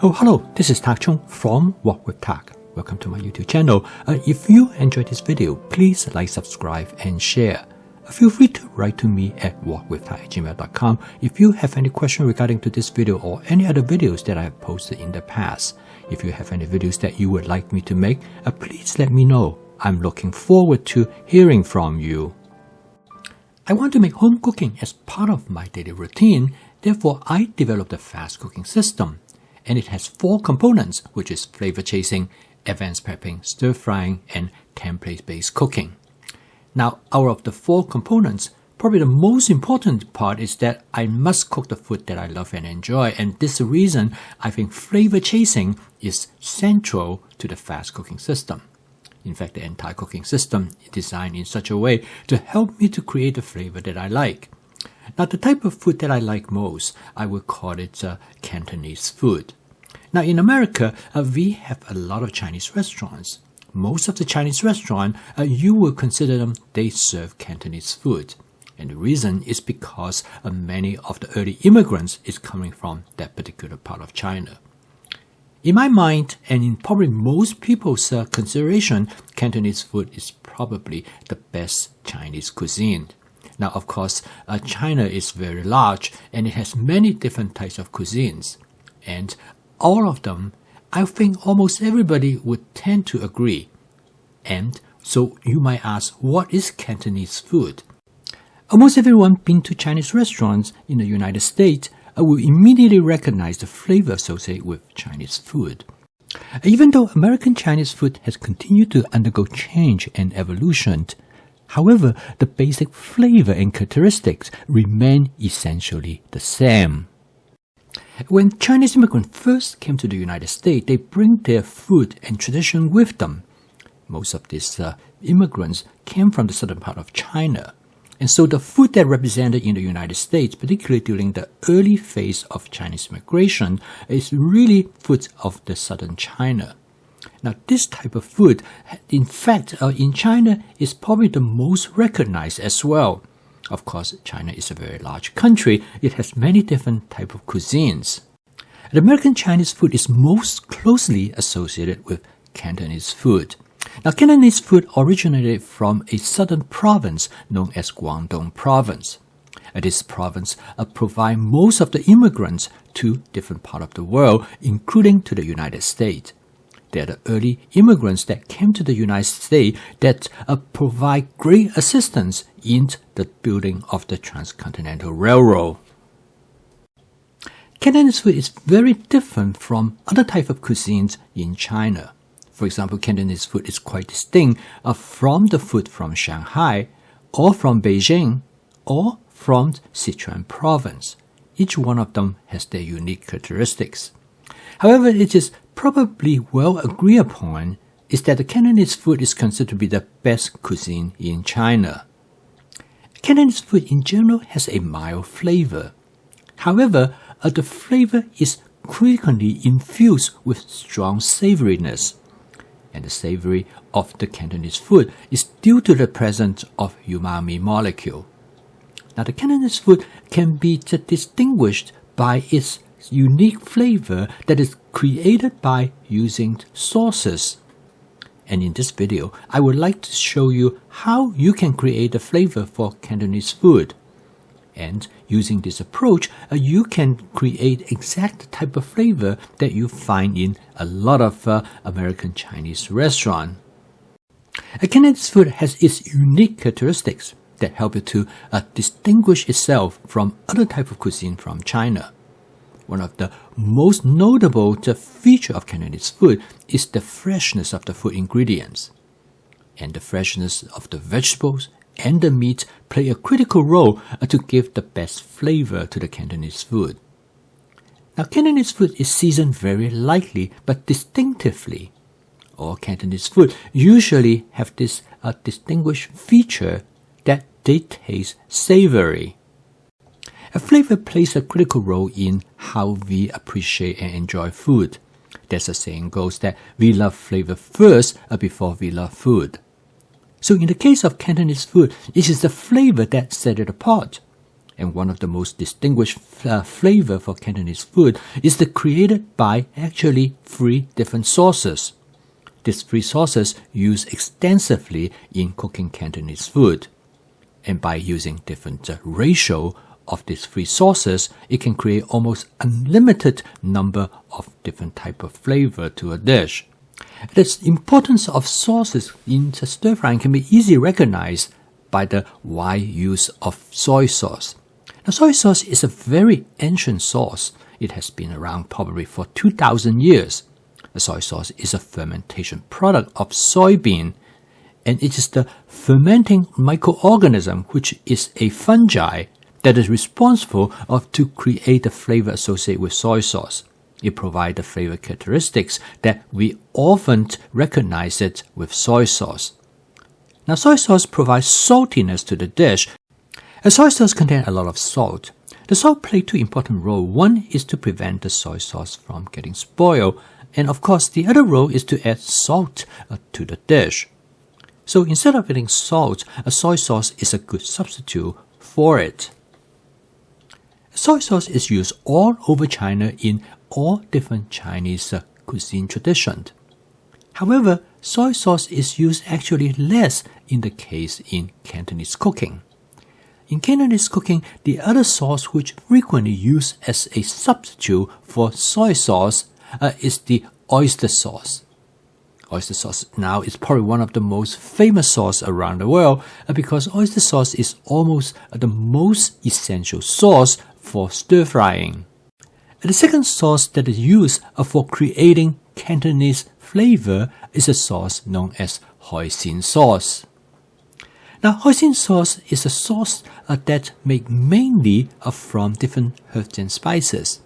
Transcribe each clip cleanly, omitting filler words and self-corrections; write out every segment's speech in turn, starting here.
Oh, hello, this is Tak Chung from Walk with Tak. Welcome to my YouTube channel. If you enjoyed this video, please like, subscribe, and share. Feel free to write to me at walkwithtak@gmail.com if you have any question regarding to this video or any other videos that I have posted in the past. If you have any videos that you would like me to make, please let me know. I'm looking forward to hearing from you. I want to make home cooking as part of my daily routine, therefore I developed a fast cooking system. And it has 4 components, which is flavor chasing, advanced prepping, stir frying, and template-based cooking. Now, out of the 4 components, probably the most important part is that I must cook the food that I love and enjoy, and this is the reason I think flavor chasing is central to the fast cooking system. In fact, the entire cooking system is designed in such a way to help me to create the flavor that I like. Now, the type of food that I like most, I would call it Cantonese food. Now, in America, we have a lot of Chinese restaurants. Most of the Chinese restaurants, you will consider them, they serve Cantonese food. And the reason is because many of the early immigrants is coming from that particular part of China. In my mind, and in probably most people's consideration, Cantonese food is probably the best Chinese cuisine. Now, of course, China is very large and it has many different types of cuisines. And all of them, I think almost everybody would tend to agree. And so you might ask, what is Cantonese food? Almost everyone been to Chinese restaurants in the United States will immediately recognize the flavor associated with Chinese food. Even though American Chinese food has continued to undergo change and evolution, however, the basic flavor and characteristics remain essentially the same. When Chinese immigrants first came to the United States, they bring their food and tradition with them. Most of these immigrants came from the southern part of China. And so the food that represented in the United States, particularly during the early phase of Chinese migration, is really food of the southern China. Now, this type of food, in fact, in China is probably the most recognized as well. Of course, China is a very large country. It has many different types of cuisines. The American Chinese food is most closely associated with Cantonese food. Now, Cantonese food originated from a southern province known as Guangdong province. This province provides most of the immigrants to different parts of the world, including to the United States. They are the early immigrants that came to the United States that provide great assistance in the building of the Transcontinental Railroad. Cantonese food is very different from other types of cuisines in China. For example, Cantonese food is quite distinct from the food from Shanghai, or from Beijing, or from Sichuan province. Each one of them has their unique characteristics. However, it is probably well agreed upon is that the Cantonese food is considered to be the best cuisine in China. Cantonese food in general has a mild flavor. However, the flavor is frequently infused with strong savoriness. And the savory of the Cantonese food is due to the presence of umami molecule. Now, the Cantonese food can be distinguished by its unique flavor that is created by using sauces. And in this video, I would like to show you how you can create a flavor for Cantonese food. And using this approach, you can create exact type of flavor that you find in a lot of American Chinese restaurants. Cantonese food has its unique characteristics that help it to distinguish itself from other type of cuisine from China. One of the most notable feature of Cantonese food is the freshness of the food ingredients. And the freshness of the vegetables and the meat play a critical role to give the best flavor to the Cantonese food. Now, Cantonese food is seasoned very lightly but distinctively. All Cantonese food usually have this distinguished feature that they taste savory. A flavor plays a critical role in how we appreciate and enjoy food. There's a saying goes that we love flavor first before we love food. So in the case of Cantonese food, it is the flavor that sets it apart. And one of the most distinguished flavor for Cantonese food is created by actually 3 different sauces. These 3 sauces used extensively in cooking Cantonese food. And by using different ratio of these 3 sauces, it can create almost unlimited number of different type of flavor to a dish. The importance of sauces in stir frying can be easily recognized by the wide use of soy sauce. Now, soy sauce is a very ancient sauce. It has been around probably for 2,000 years. The soy sauce is a fermentation product of soybean, and it is the fermenting microorganism, which is a fungi, that is responsible to create the flavor associated with soy sauce. It provides the flavor characteristics that we often recognize it with soy sauce. Now, soy sauce provides saltiness to the dish. Soy sauce contains a lot of salt. The salt plays 2 important roles. One is to prevent the soy sauce from getting spoiled, and of course the other role is to add salt to the dish. So instead of adding salt, a soy sauce is a good substitute for it. Soy sauce is used all over China in all different Chinese cuisine traditions. However, soy sauce is used actually less in the case in Cantonese cooking. In Cantonese cooking, the other sauce which frequently used as a substitute for soy sauce is the oyster sauce. Oyster sauce now is probably one of the most famous sauce around the world because oyster sauce is almost the most essential sauce for stir frying. The second sauce that is used for creating Cantonese flavor is a sauce known as hoisin sauce. Now, hoisin sauce is a sauce that made mainly from different herbs and spices.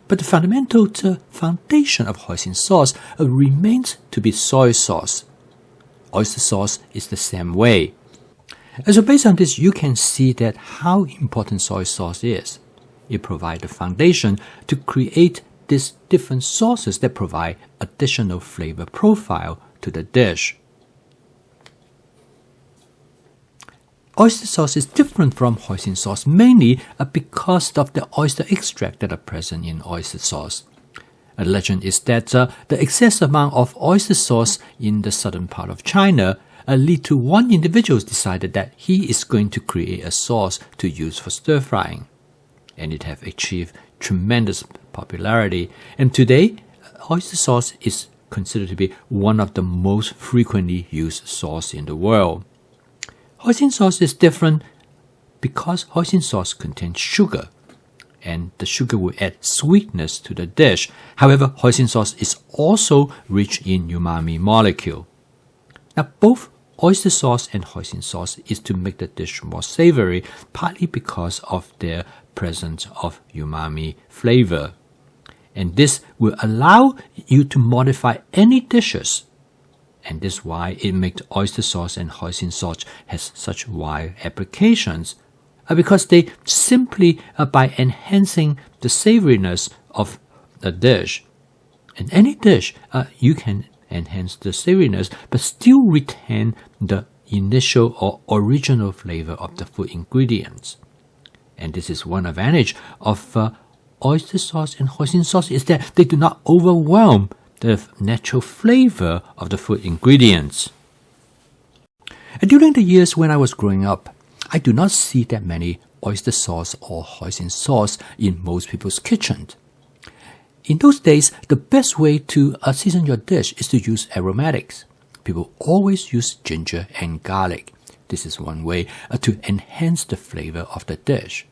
But the fundamental foundation of hoisin sauce remains to be soy sauce. Oyster sauce is the same way. And so based on this, you can see that how important soy sauce is. It provides the foundation to create these different sauces that provide additional flavor profile to the dish. Oyster sauce is different from hoisin sauce mainly because of the oyster extract that are present in oyster sauce. The legend is that the excess amount of oyster sauce in the southern part of China lead to one individual decided that he is going to create a sauce to use for stir frying. And it have achieved tremendous popularity. And today, oyster sauce is considered to be one of the most frequently used sauce in the world. Hoisin sauce is different because hoisin sauce contains sugar, and the sugar will add sweetness to the dish. However, hoisin sauce is also rich in umami molecule. Now, both oyster sauce and hoisin sauce is to make the dish more savory, partly because of their presence of umami flavor. And this will allow you to modify any dishes. And this is why it makes oyster sauce and hoisin sauce has such wide applications, because they simply by enhancing the savoriness of the dish. In any dish, you can enhance the savoriness, but still retain the initial or original flavor of the food ingredients. And this is one advantage of oyster sauce and hoisin sauce is that they do not overwhelm the natural flavor of the food ingredients. During the years when I was growing up, I do not see that many oyster sauce or hoisin sauce in most people's kitchens. In those days, the best way to season your dish is to use aromatics. People always use ginger and garlic. This is one way to enhance the flavor of the dish.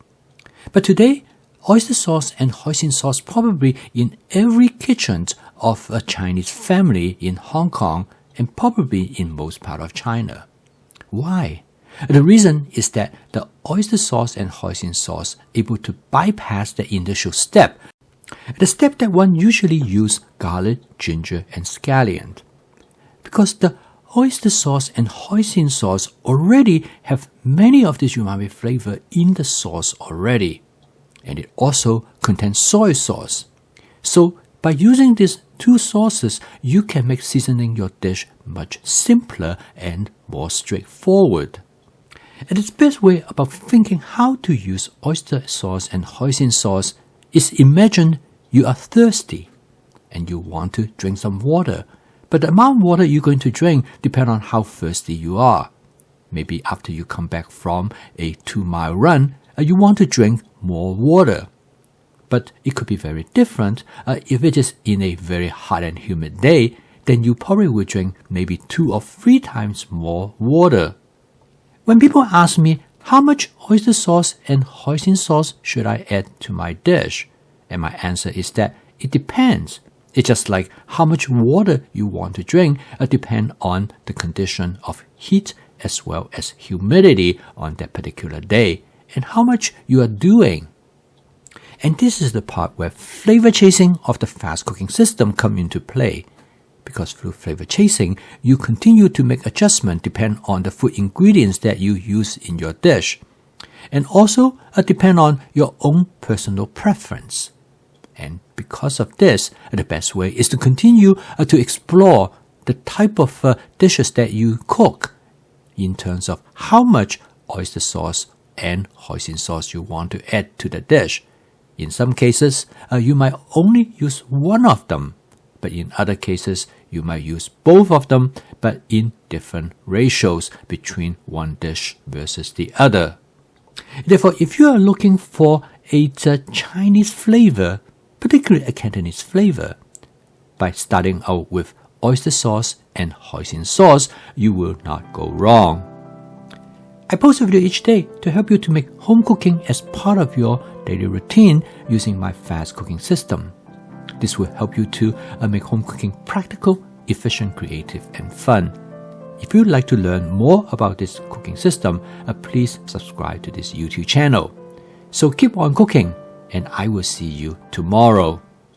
But today, oyster sauce and hoisin sauce probably in every kitchen of a Chinese family in Hong Kong and probably in most part of China. Why? The reason is that the oyster sauce and hoisin sauce able to bypass the initial step, the step that one usually use garlic, ginger, and scallion. Because the oyster sauce and hoisin sauce already have many of this umami flavor in the sauce already. And it also contains soy sauce. So by using these two sauces, you can make seasoning your dish much simpler and more straightforward. And the best way about thinking how to use oyster sauce and hoisin sauce is imagine you are thirsty and you want to drink some water. But the amount of water you're going to drink depends on how thirsty you are. Maybe after you come back from a 2-mile run, you want to drink more water. But it could be very different. If it is in a very hot and humid day, then you probably will drink maybe 2 or 3 times more water. When people ask me how much oyster sauce and hoisin sauce should I add to my dish, and my answer is that it depends. It's just like how much water you want to drink depends on the condition of heat as well as humidity on that particular day and how much you are doing. And this is the part where flavor chasing of the fast cooking system come into play. Because through flavor chasing, you continue to make adjustments depend on the food ingredients that you use in your dish. And also depend on your own personal preference. And because of this, the best way is to continue to explore the type of dishes that you cook in terms of how much oyster sauce and hoisin sauce you want to add to the dish. In some cases, you might only use one of them, but in other cases, you might use both of them, but in different ratios between one dish versus the other. Therefore, if you are looking for a Chinese flavor, particularly a Cantonese flavor, by starting out with oyster sauce and hoisin sauce, you will not go wrong. I post a video each day to help you to make home cooking as part of your daily routine using my fast cooking system. This will help you to make home cooking practical, efficient, creative, and fun. If you'd like to learn more about this cooking system, please subscribe to this YouTube channel. So keep on cooking, and I will see you tomorrow.